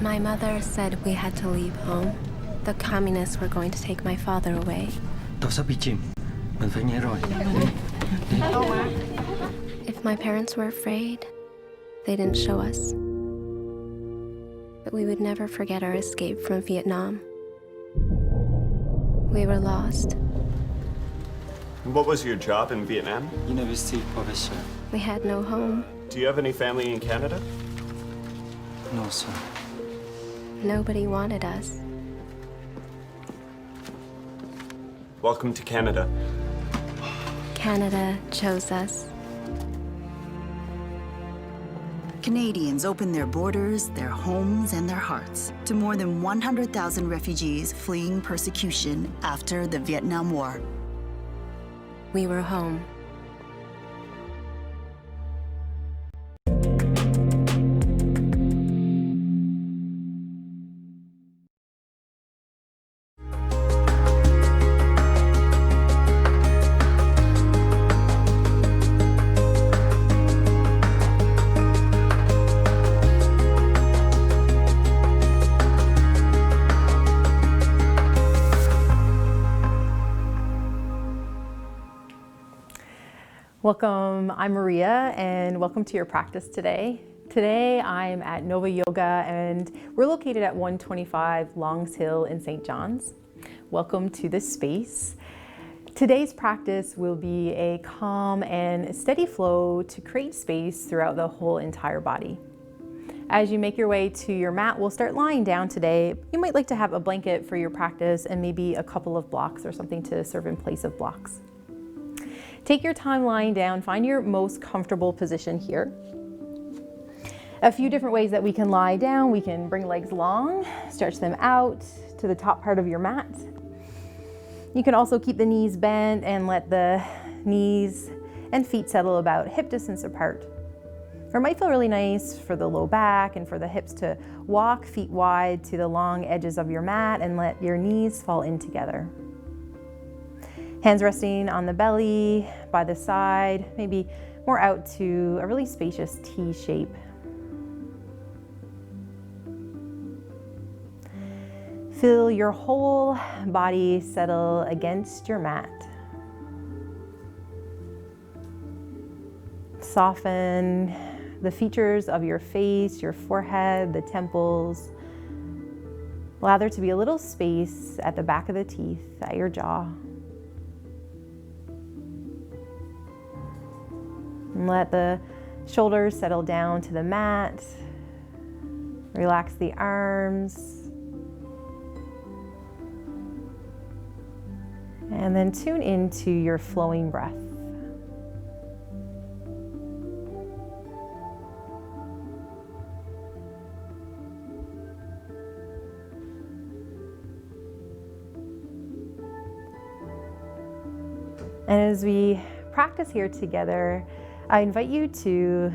My mother said we had to leave home. The communists were going to take my father away. Tàu sắp bị chìm. Mình phải nhảy rồi. If my parents were afraid, they didn't show us. But we would never forget our escape from Vietnam. We were lost. What was your job in Vietnam? University professor. We had no home. Do you have any family in Canada? No, sir. Nobody wanted us. Welcome to Canada. Canada chose us. Canadians opened their borders, their homes, and their hearts to more than 100,000 refugees fleeing persecution after the Vietnam War. We were home. Welcome, I'm Maria, and welcome to your practice today. Today I'm at Nova Yoga, and we're located at 125 Longs Hill in St. John's. Welcome to this space. Today's practice will be a calm and steady flow to create space throughout the whole entire body. As you make your way to your mat, we'll start lying down today. You might like to have a blanket for your practice and maybe a couple of blocks or something to serve in place of blocks. Take your time lying down, find your most comfortable position here. A few different ways that we can lie down. We can bring legs long, stretch them out to the top part of your mat. You can also keep the knees bent and let the knees and feet settle about hip distance apart. Or it might feel really nice for the low back and for the hips to walk feet wide to the long edges of your mat and let your knees fall in together. Hands resting on the belly, by the side, maybe more out to a really spacious T shape. Feel your whole body settle against your mat. Soften the features of your face, your forehead, the temples. Allow there to be a little space at the back of the teeth, at your jaw. And let the shoulders settle down to the mat. Relax the arms. And then tune into your flowing breath. And as we practice here together, I invite you to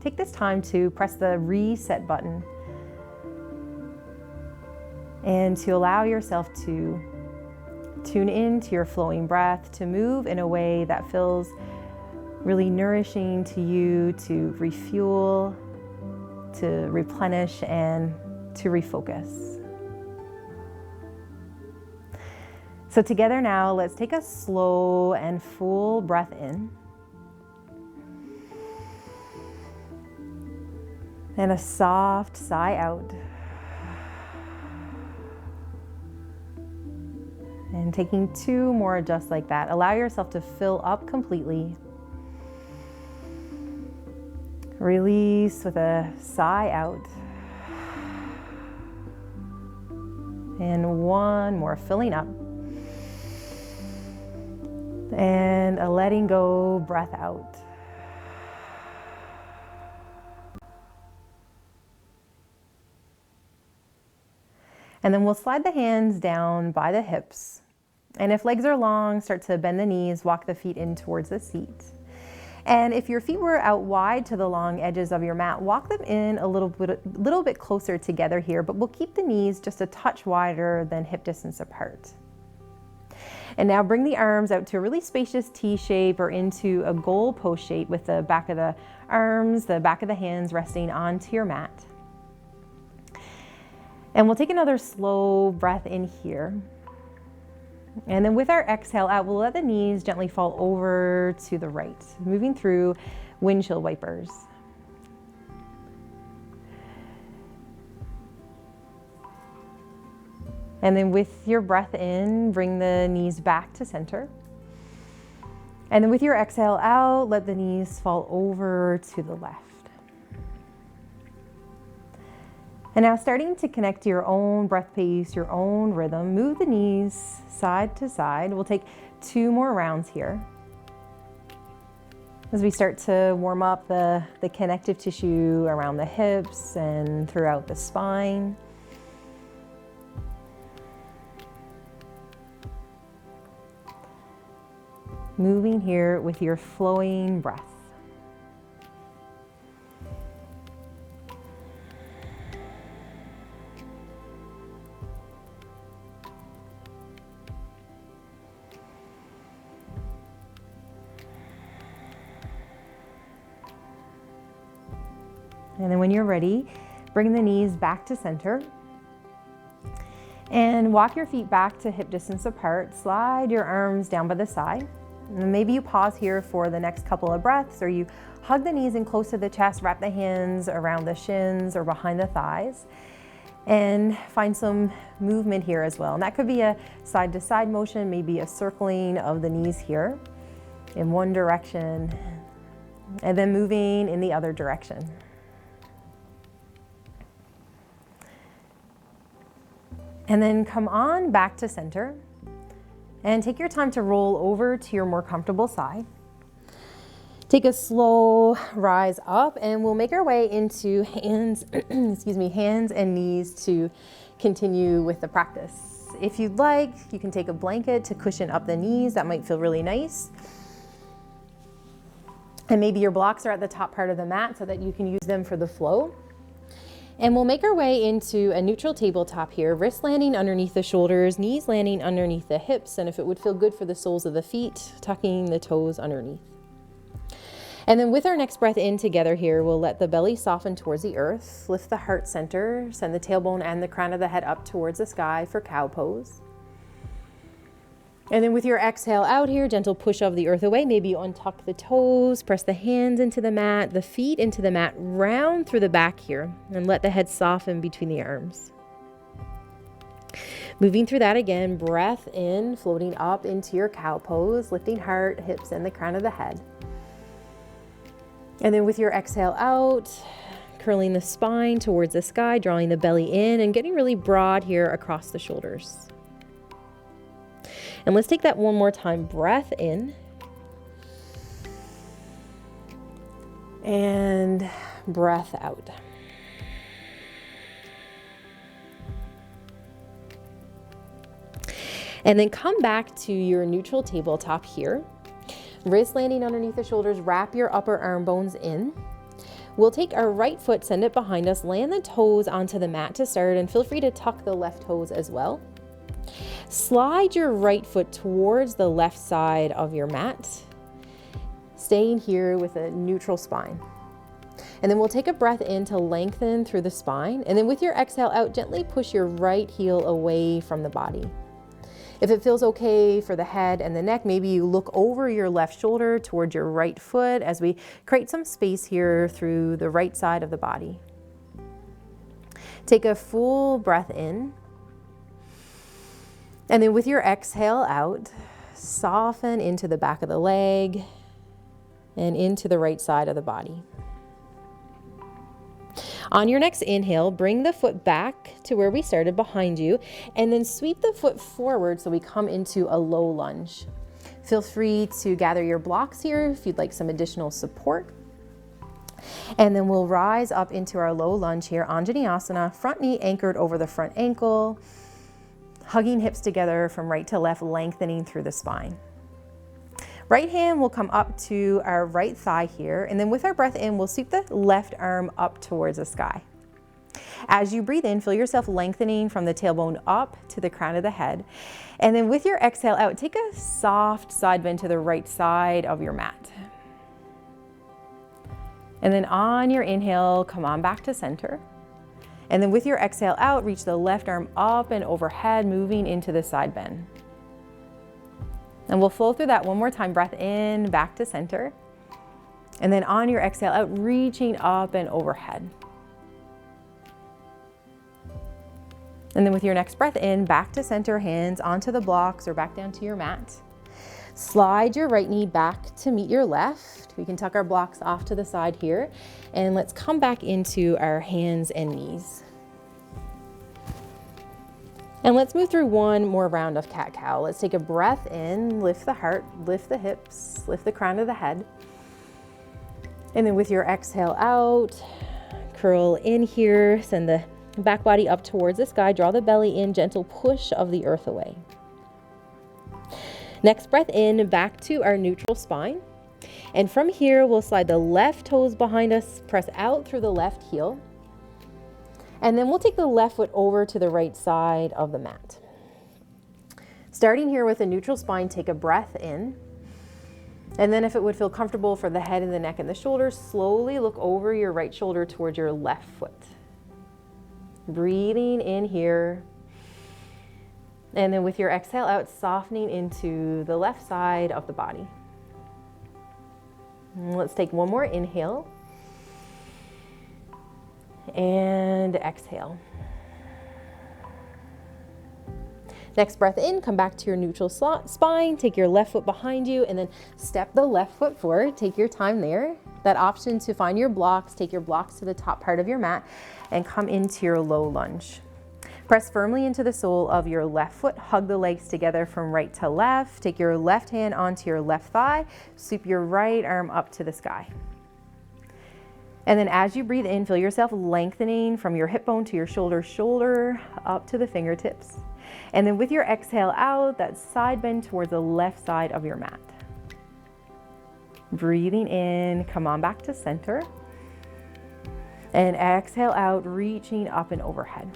take this time to press the reset button and to allow yourself to tune into your flowing breath, to move in a way that feels really nourishing to you, to refuel, to replenish, and to refocus. So together now, let's take a slow and full breath in. And a soft sigh out. And taking two more just like that. Allow yourself to fill up completely. Release with a sigh out. And one more, filling up. And a letting go breath out. And then we'll slide the hands down by the hips. And if legs are long, start to bend the knees, walk the feet in towards the seat. And if your feet were out wide to the long edges of your mat, walk them in a little bit closer together here, but we'll keep the knees just a touch wider than hip distance apart. And now bring the arms out to a really spacious T shape or into a goal post shape with the back of the arms, the back of the hands resting onto your mat. And we'll take another slow breath in here. And then with our exhale out, we'll let the knees gently fall over to the right, moving through windshield wipers. And then with your breath in, bring the knees back to center. And then with your exhale out, let the knees fall over to the left. And now starting to connect to your own breath pace, your own rhythm, move the knees side to side. We'll take 2 more rounds here. As we start to warm up the connective tissue around the hips and throughout the spine. Moving here with your flowing breath. And then when you're ready, bring the knees back to center. And walk your feet back to hip distance apart. Slide your arms down by the side. And maybe you pause here for the next couple of breaths, or you hug the knees in close to the chest, wrap the hands around the shins or behind the thighs, and find some movement here as well. And that could be a side to side motion, maybe a circling of the knees here in one direction, and then moving in the other direction. And then come on back to center. And take your time to roll over to your more comfortable side. Take a slow rise up, and we'll make our way into hands, hands and knees to continue with the practice. If you'd like, you can take a blanket to cushion up the knees. That might feel really nice. And maybe your blocks are at the top part of the mat so that you can use them for the flow. And we'll make our way into a neutral tabletop here, wrists landing underneath the shoulders, knees landing underneath the hips, and if it would feel good for the soles of the feet, tucking the toes underneath. And then with our next breath in together here, we'll let the belly soften towards the earth, lift the heart center, send the tailbone and the crown of the head up towards the sky for cow pose. And then with your exhale out here, gentle push of the earth away. Maybe you untuck the toes, press the hands into the mat, the feet into the mat, round through the back here, and let the head soften between the arms. Moving through that again, breath in, floating up into your cow pose, lifting heart, hips, and the crown of the head. And then with your exhale out, curling the spine towards the sky, drawing the belly in, and getting really broad here across the shoulders. And let's take that one more time. Breath in. And breath out. And then come back to your neutral tabletop here. Wrists landing underneath the shoulders, wrap your upper arm bones in. We'll take our right foot, send it behind us, land the toes onto the mat to start, and feel free to tuck the left toes as well. Slide your right foot towards the left side of your mat, staying here with a neutral spine. And then we'll take a breath in to lengthen through the spine. And then with your exhale out, gently push your right heel away from the body. If it feels okay for the head and the neck, maybe you look over your left shoulder towards your right foot as we create some space here through the right side of the body. Take a full breath in. And then with your exhale out, soften into the back of the leg and into the right side of the body. On your next inhale, bring the foot back to where we started behind you, and then sweep the foot forward so we come into a low lunge. Feel free to gather your blocks here if you'd like some additional support. And then we'll rise up into our low lunge here, Anjaneyasana, front knee anchored over the front ankle, hugging hips together from right to left, lengthening through the spine. Right hand will come up to our right thigh here, and then with our breath in, we'll sweep the left arm up towards the sky. As you breathe in, feel yourself lengthening from the tailbone up to the crown of the head. And then with your exhale out, take a soft side bend to the right side of your mat. And then on your inhale, come on back to center. And then with your exhale out, reach the left arm up and overhead, moving into the side bend. And we'll flow through that one more time. Breath in, back to center. And then on your exhale out, reaching up and overhead. And then with your next breath in, back to center, hands onto the blocks or back down to your mat. Slide your right knee back to meet your left. We can tuck our blocks off to the side here. And let's come back into our hands and knees. And let's move through one more round of cat-cow. Let's take a breath in, lift the heart, lift the hips, lift the crown of the head. And then with your exhale out, curl in here, send the back body up towards the sky, draw the belly in, gentle push of the earth away. Next breath in, back to our neutral spine. And from here, we'll slide the left toes behind us, press out through the left heel. And then we'll take the left foot over to the right side of the mat. Starting here with a neutral spine, take a breath in. And then if it would feel comfortable for the head and the neck and the shoulders, slowly look over your right shoulder towards your left foot. Breathing in here. And then with your exhale out, softening into the left side of the body. And let's take one more inhale. And exhale. Next breath in, come back to your neutral spine, take your left foot behind you, and then step the left foot forward. Take your time there. That option to find your blocks, take your blocks to the top part of your mat, and come into your low lunge. Press firmly into the sole of your left foot, hug the legs together from right to left, take your left hand onto your left thigh, sweep your right arm up to the sky. And then as you breathe in, feel yourself lengthening from your hip bone to your shoulder, up to the fingertips. And then with your exhale out, that side bend towards the left side of your mat. Breathing in, come on back to center. And exhale out, reaching up and overhead.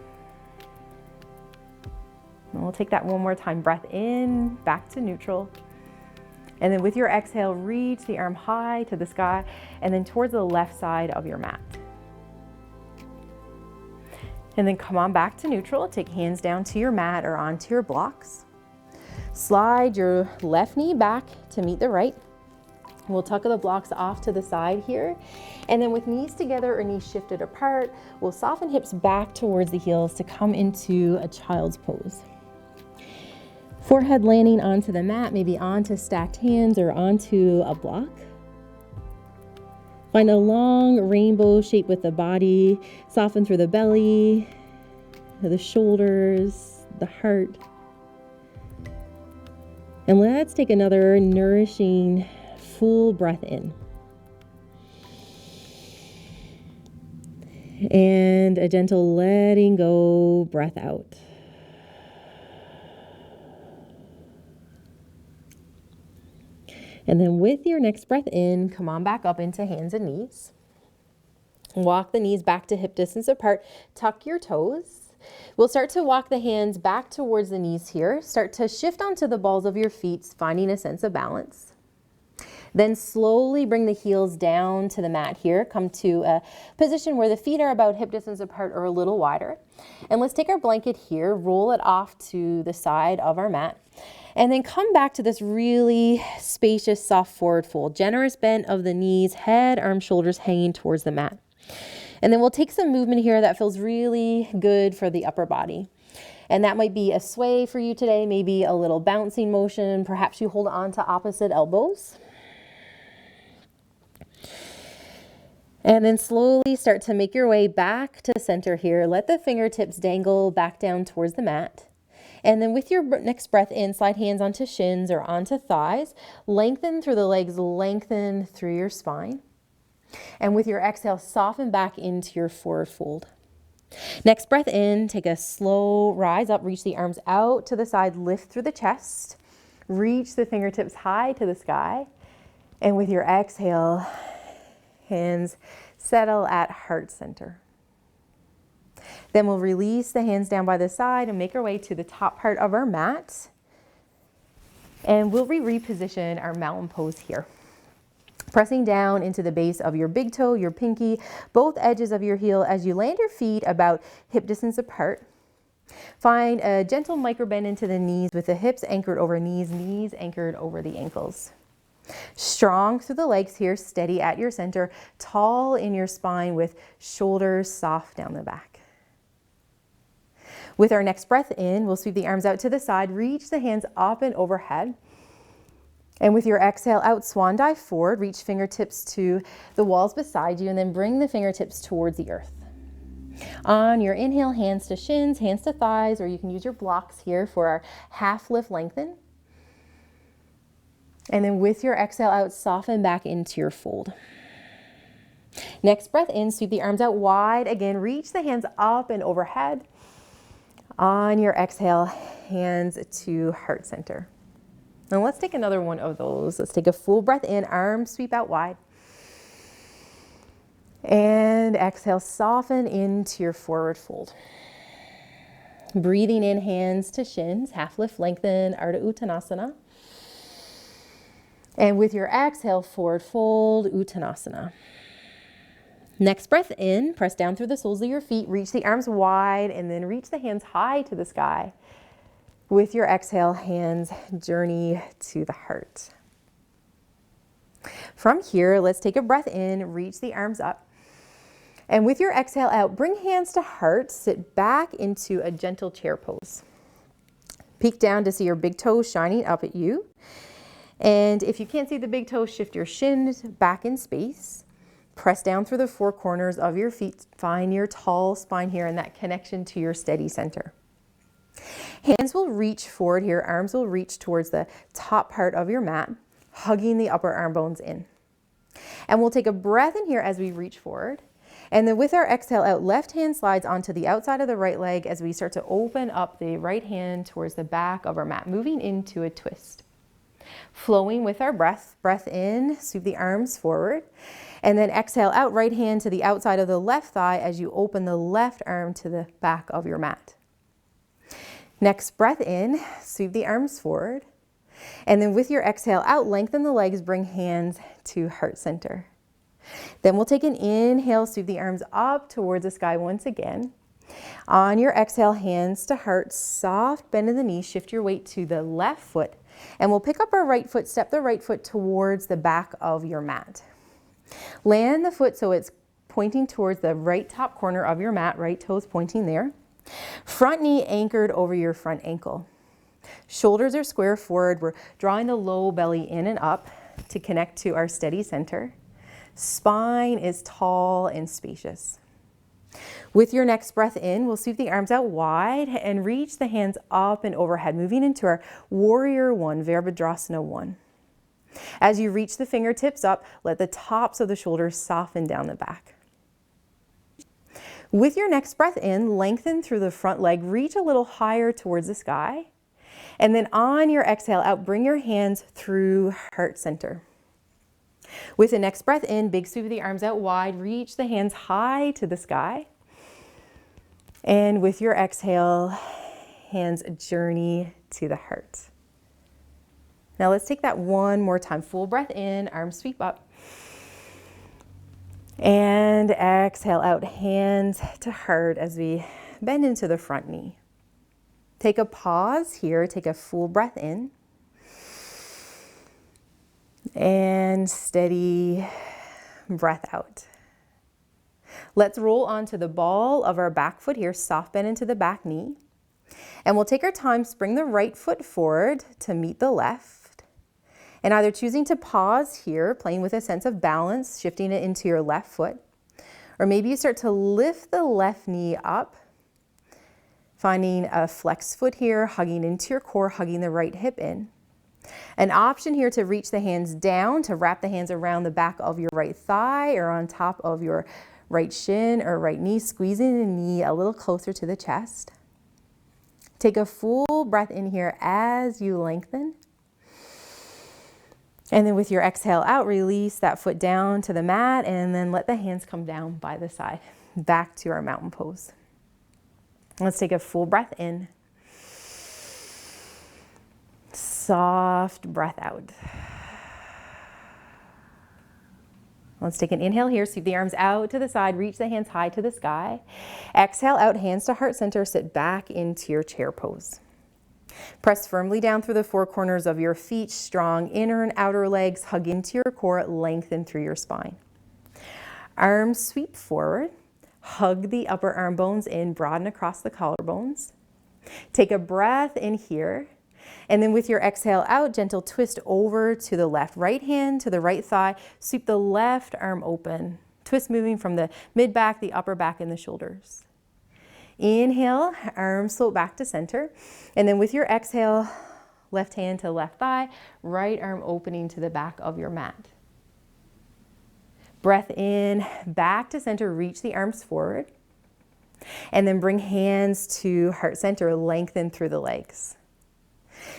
And we'll take that one more time. Breath in, back to neutral. And then with your exhale, reach the arm high to the sky and then towards the left side of your mat. And then come on back to neutral. Take hands down to your mat or onto your blocks. Slide your left knee back to meet the right. We'll tuck the blocks off to the side here. And then with knees together or knees shifted apart, we'll soften hips back towards the heels to come into a child's pose. Forehead landing onto the mat, maybe onto stacked hands or onto a block. Find a long rainbow shape with the body. Soften through the belly, the shoulders, the heart. And let's take another nourishing full breath in. And a gentle letting go breath out. And then with your next breath in, come on back up into hands and knees. Walk the knees back to hip distance apart. Tuck your toes. We'll start to walk the hands back towards the knees here. Start to shift onto the balls of your feet, finding a sense of balance. Then slowly bring the heels down to the mat here. Come to a position where the feet are about hip distance apart or a little wider. And let's take our blanket here, roll it off to the side of our mat. And then come back to this really spacious, soft forward fold. Generous bend of the knees, head, arms, shoulders hanging towards the mat. And then we'll take some movement here that feels really good for the upper body. And that might be a sway for you today, maybe a little bouncing motion. Perhaps you hold on to opposite elbows. And then slowly start to make your way back to center here. Let the fingertips dangle back down towards the mat. And then with your next breath in, slide hands onto shins or onto thighs. Lengthen through the legs, lengthen through your spine. And with your exhale, soften back into your forward fold. Next breath in, take a slow rise up, reach the arms out to the side, lift through the chest. Reach the fingertips high to the sky. And with your exhale, hands settle at heart center. Then we'll release the hands down by the side and make our way to the top part of our mat. And we'll reposition our mountain pose here. Pressing down into the base of your big toe, your pinky, both edges of your heel as you land your feet about hip distance apart. Find a gentle micro bend into the knees with the hips anchored over knees, knees anchored over the ankles. Strong through the legs here, steady at your center, tall in your spine with shoulders soft down the back. With our next breath in, we'll sweep the arms out to the side, reach the hands up and overhead. And with your exhale out, swan dive forward, reach fingertips to the walls beside you, and then bring the fingertips towards the earth. On your inhale, hands to shins, hands to thighs, or you can use your blocks here for our half lift lengthen. And then with your exhale out, soften back into your fold. Next breath in, sweep the arms out wide. Again, reach the hands up and overhead. On your exhale, hands to heart center. Now let's take another one of those. Let's take a full breath in, arms sweep out wide. And exhale, soften into your forward fold. Breathing in, hands to shins, half lift lengthen, Ardha Uttanasana. And with your exhale, forward fold, Uttanasana. Next breath in, press down through the soles of your feet, reach the arms wide, and then reach the hands high to the sky. With your exhale, hands journey to the heart. From here, let's take a breath in, reach the arms up. And with your exhale out, bring hands to heart, sit back into a gentle chair pose. Peek down to see your big toes shining up at you. And if you can't see the big toes, shift your shins back in space. Press down through the four corners of your feet. Find your tall spine here and that connection to your steady center. Hands will reach forward here. Arms will reach towards the top part of your mat, hugging the upper arm bones in. And we'll take a breath in here as we reach forward. And then with our exhale out, left hand slides onto the outside of the right leg as we start to open up the right hand towards the back of our mat, moving into a twist. Flowing with our breath, breath in, sweep the arms forward. And then exhale out, right hand to the outside of the left thigh as you open the left arm to the back of your mat. Next breath in, sweep the arms forward. And then with your exhale out, lengthen the legs, bring hands to heart center. Then we'll take an inhale, sweep the arms up towards the sky once again. On your exhale, hands to heart, soft bend in the knees, shift your weight to the left foot. And we'll pick up our right foot, step the right foot towards the back of your mat. Land the foot so it's pointing towards the right top corner of your mat, right toes pointing there. Front knee anchored over your front ankle. Shoulders are square forward. We're drawing the low belly in and up to connect to our steady center. Spine is tall and spacious. With your next breath in, we'll sweep the arms out wide and reach the hands up and overhead, moving into our Warrior One, Virabhadrasana 1. As you reach the fingertips up, let the tops of the shoulders soften down the back. With your next breath in, lengthen through the front leg, reach a little higher towards the sky. And then on your exhale out, bring your hands through heart center. With the next breath in, big sweep of the arms out wide, reach the hands high to the sky. And with your exhale, hands journey to the heart. Now let's take that one more time. Full breath in, arms sweep up. And exhale out, hands to heart as we bend into the front knee. Take a pause here, take a full breath in. And steady breath out. Let's roll onto the ball of our back foot here, soft bend into the back knee. And we'll take our time, spring the right foot forward to meet the left. And either choosing to pause here, playing with a sense of balance, shifting it into your left foot. Or maybe you start to lift the left knee up, finding a flex foot here, hugging into your core, hugging the right hip in. An option here to reach the hands down, to wrap the hands around the back of your right thigh or on top of your right shin or right knee, squeezing the knee a little closer to the chest. Take a full breath in here as you lengthen. And then with your exhale out, release that foot down to the mat and then let the hands come down by the side, back to our mountain pose. Let's take a full breath in. Soft breath out. Let's take an inhale here, sweep the arms out to the side, reach the hands high to the sky. Exhale out, hands to heart center, sit back into your chair pose. Press firmly down through the four corners of your feet, strong inner and outer legs, hug into your core, lengthen through your spine. Arms sweep forward, hug the upper arm bones in, broaden across the collarbones. Take a breath in here. And then with your exhale out, gentle twist over to the left. Right hand to the right thigh. Sweep the left arm open. Twist moving from the mid back, the upper back, and the shoulders. Inhale, arms float back to center. And then with your exhale, left hand to left thigh, right arm opening to the back of your mat. Breath in, back to center, reach the arms forward. And then bring hands to heart center, lengthen through the legs.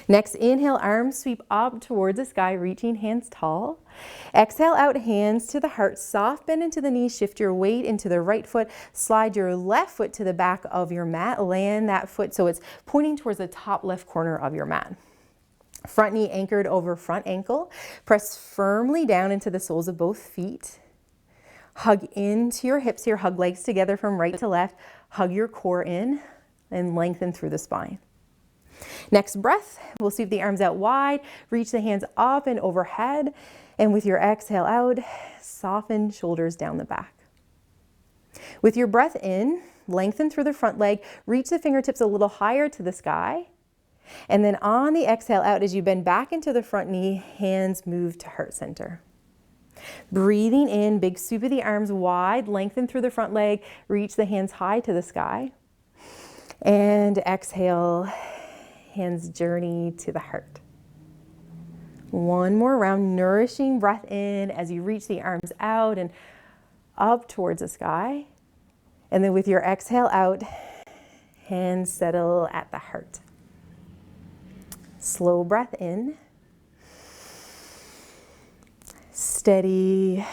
Next, inhale, arms sweep up towards the sky, reaching hands tall. Exhale out, hands to the heart, soft bend into the knees, shift your weight into the right foot, slide your left foot to the back of your mat, land that foot so it's pointing towards the top left corner of your mat. Front knee anchored over front ankle. Press firmly down into the soles of both feet. Hug into your hips here, hug legs together from right to left, hug your core in, and lengthen through the spine. Next breath, we'll sweep the arms out wide, reach the hands up and overhead, and with your exhale out, soften shoulders down the back. With your breath in, lengthen through the front leg, reach the fingertips a little higher to the sky, and then on the exhale out, as you bend back into the front knee, hands move to heart center. Breathing in, big sweep of the arms wide, lengthen through the front leg, reach the hands high to the sky, and exhale, hands journey to the heart. One more round, nourishing breath in as you reach the arms out and up towards the sky. And then with your exhale out, hands settle at the heart. Slow breath in. Steady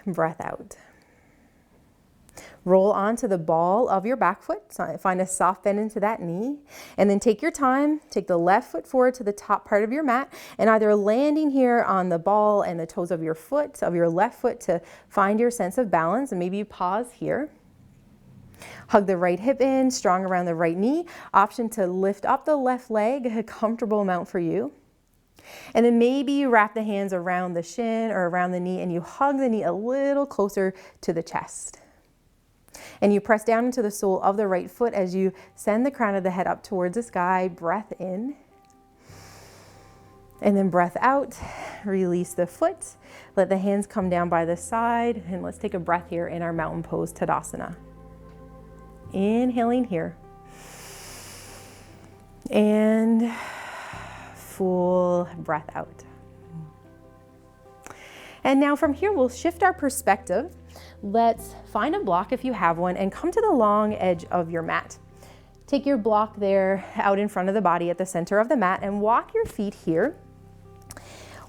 breath out. Roll onto the ball of your back foot. So find a soft bend into that knee. And then take your time. Take the left foot forward to the top part of your mat and either landing here on the ball and the toes of your foot, of your left foot to find your sense of balance. And maybe you pause here. Hug the right hip in, strong around the right knee. Option to lift up the left leg, a comfortable amount for you. And then maybe you wrap the hands around the shin or around the knee and you hug the knee a little closer to the chest. And you press down into the sole of the right foot as you send the crown of the head up towards the sky. Breath in. And then breath out. Release the foot. Let the hands come down by the side. And let's take a breath here in our mountain pose, Tadasana. Inhaling here. And full breath out. And now from here, we'll shift our perspective. Let's find a block if you have one and come to the long edge of your mat. Take your block there out in front of the body at the center of the mat and walk your feet here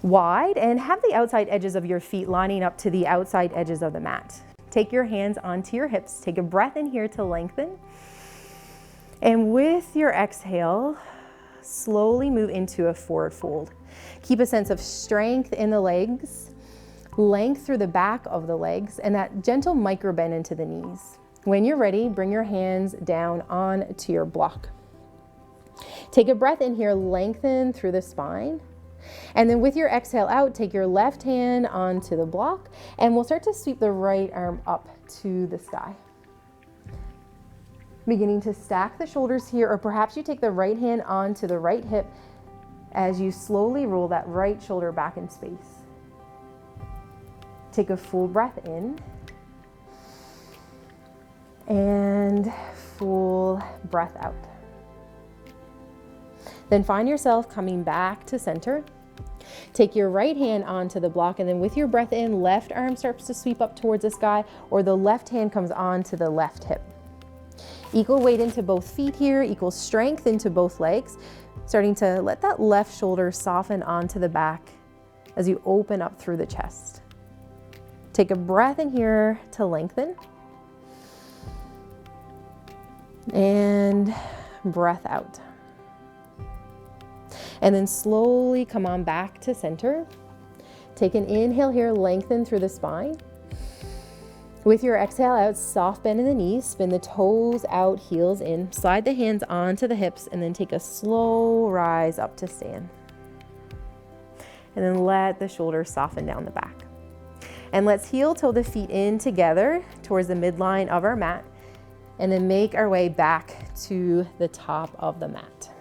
wide and have the outside edges of your feet lining up to the outside edges of the mat. Take your hands onto your hips. Take a breath in here to lengthen. And with your exhale, slowly move into a forward fold. Keep a sense of strength in the legs, length through the back of the legs, and that gentle micro bend into the knees. When you're ready, bring your hands down onto your block. Take a breath in here, lengthen through the spine. And then with your exhale out, take your left hand onto the block, and we'll start to sweep the right arm up to the sky. Beginning to stack the shoulders here, or perhaps you take the right hand onto the right hip as you slowly roll that right shoulder back in space. Take a full breath in and full breath out. Then find yourself coming back to center. Take your right hand onto the block, and then with your breath in, left arm starts to sweep up towards the sky, or the left hand comes onto the left hip. Equal weight into both feet here, equal strength into both legs. Starting to let that left shoulder soften onto the back as you open up through the chest. Take a breath in here to lengthen. And breath out. And then slowly come on back to center. Take an inhale here, lengthen through the spine. With your exhale out, soft bend in the knees, spin the toes out, heels in, slide the hands onto the hips, and then take a slow rise up to stand. And then let the shoulders soften down the back. And let's heel toe the feet in together towards the midline of our mat, and then make our way back to the top of the mat.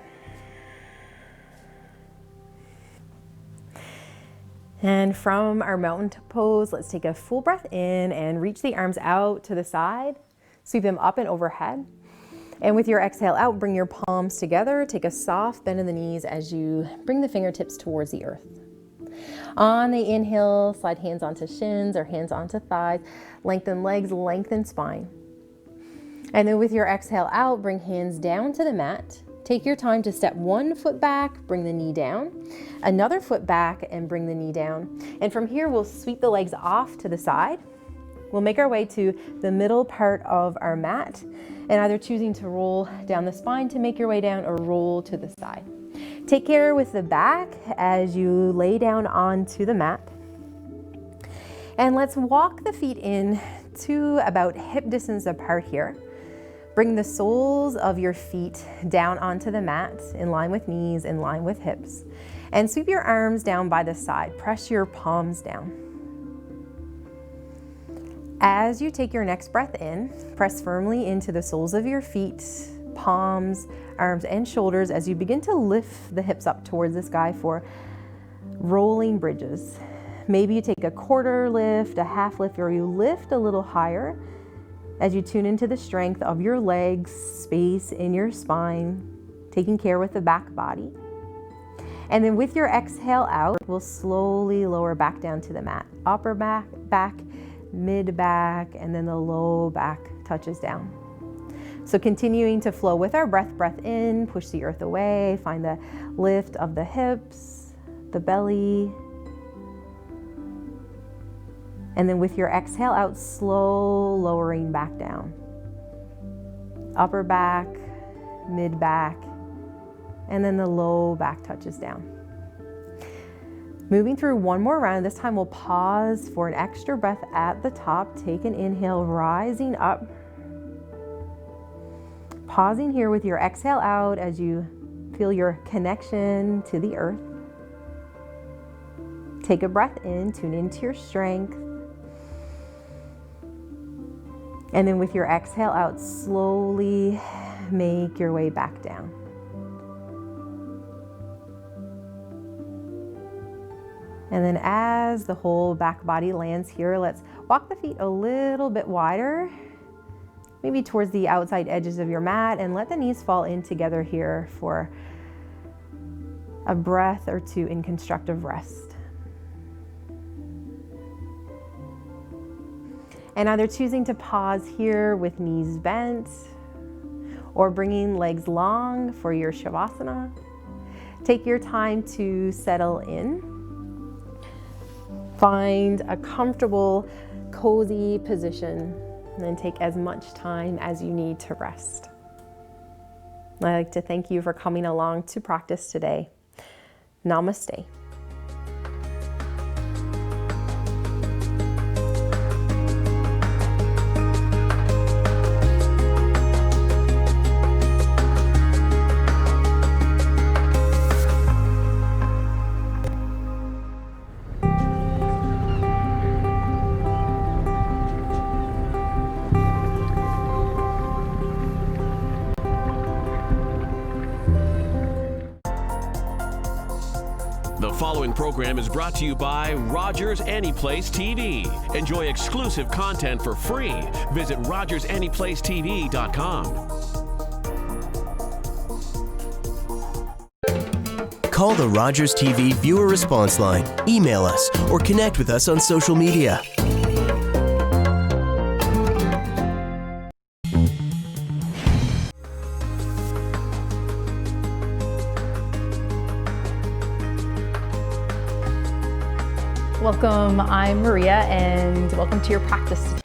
And from our mountain pose, let's take a full breath in and reach the arms out to the side, sweep them up and overhead. And with your exhale out, bring your palms together, take a soft bend in the knees as you bring the fingertips towards the earth. On the inhale, slide hands onto shins or hands onto thighs, lengthen legs, lengthen spine. And then with your exhale out, bring hands down to the mat. Take your time to step one foot back, bring the knee down, another foot back and bring the knee down. And from here, we'll sweep the legs off to the side. We'll make our way to the middle part of our mat and either choosing to roll down the spine to make your way down or roll to the side. Take care with the back as you lay down onto the mat. And let's walk the feet in to about hip distance apart here. Bring the soles of your feet down onto the mat, in line with knees, in line with hips. And sweep your arms down by the side. Press your palms down. As you take your next breath in, press firmly into the soles of your feet, palms, arms, and shoulders as you begin to lift the hips up towards the sky for rolling bridges. Maybe you take a quarter lift, a half lift, or you lift a little higher as you tune into the strength of your legs, space in your spine, taking care with the back body. And then with your exhale out, we'll slowly lower back down to the mat. Upper back, mid back, and then the low back touches down. So continuing to flow with our breath in, push the earth away, find the lift of the hips, the belly. And then with your exhale out, slow lowering back down. Upper back, mid back, and then the low back touches down. Moving through one more round, this time we'll pause for an extra breath at the top. Take an inhale, rising up. Pausing here with your exhale out as you feel your connection to the earth. Take a breath in, tune into your strength. And then with your exhale out, slowly make your way back down. And then as the whole back body lands here, let's walk the feet a little bit wider, maybe towards the outside edges of your mat, and let the knees fall in together here for a breath or two in constructive rest. And either choosing to pause here with knees bent or bringing legs long for your Shavasana. Take your time to settle in. Find a comfortable, cozy position and then take as much time as you need to rest. I'd like to thank you for coming along to practice today. Namaste. The following program is brought to you by Rogers Anyplace TV. Enjoy exclusive content for free. Visit RogersAnyplaceTV.com. Call the Rogers TV viewer response line, email us, or connect with us on social media. Welcome, I'm Maria, and welcome to your practice